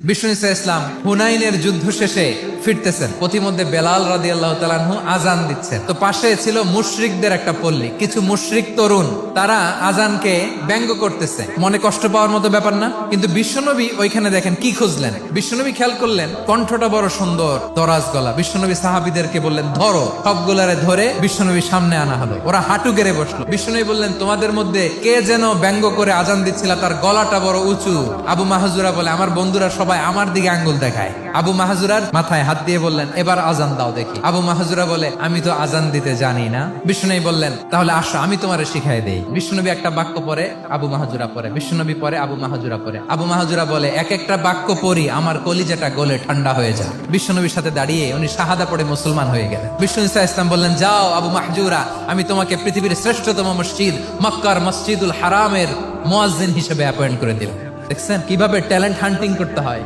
বিষ্ণু ইসা ইসলাম হুনাইনের যুদ্ধ শেষে ফিরতেছেন, পথিমধ্যে বেলাল রাদিয়াল্লাহু তাআলা আনহু আজান দিচ্ছেন। তো পাশে ছিল মুশরিকদের একটা পল্লী, কিছু মুশরিক তরুণ তারা আজানকে ব্যঙ্গ করতেছে। মনে কষ্ট পাওয়ার মতো ব্যাপার না, কিন্তু বিশ্বনবী ওইখানে দেখেন কি খুঁজলেন। বিশ্বনবী খেয়াল করলেন কণ্ঠটা বড় সুন্দর, দরাজ গলা। বিশ্বনবী সাহাবীদেরকে বললেন ধরো, সবগুলারে ধরে বিশ্বনবী সামনে আনা হলো। ওরা হাঁটু গেড়ে বসলো। বিশ্বনবী বললেন তোমাদের মধ্যে কে যেন ব্যঙ্গ করে আজান দিচ্ছিল, তার গলাটা বড় উঁচু। আবু মাহজুরা বলে আমার বন্ধুরা সবাই আমার দিকে আঙ্গুল দেখায়। আবু মাহজুরার মাথায় হাত দিয়ে বললেন এবার আজান দাও দেখি। আবু মাহজুরা বলে আমি তো আজান দিতে জানি না। বিষ্ণুনবী বললেন তাহলে আসো আমি তোমারে শিখাই দেই। বিষ্ণুনবী একটা বাক্য পরে, আবু মাহজুরা পরে, বিষ্ণুনবী পরে, আবু মাহজুরা পরে। আবু মাহজুরা বলে এক একটা বাক্য পড়ি আমার কলিজাটা গলে ঠান্ডা হয়ে যায়। বিষ্ণুনবীর সাথে দাঁড়িয়ে উনি শাহাদা পড়ে মুসলমান হয়ে গেলেন। বিষ্ণু ইসা ইসলাম বললেন যাও আবু মাহজুরা, আমি তোমাকে পৃথিবীর শ্রেষ্ঠতম মসজিদ মক্কার মসজিদুল হারামের মুয়াজ্জিন হিসেবে অ্যাপয়েন্ট করে দিলাম। দেখছেন কিভাবে ট্যালেন্ট হান্টিং করতে হয়।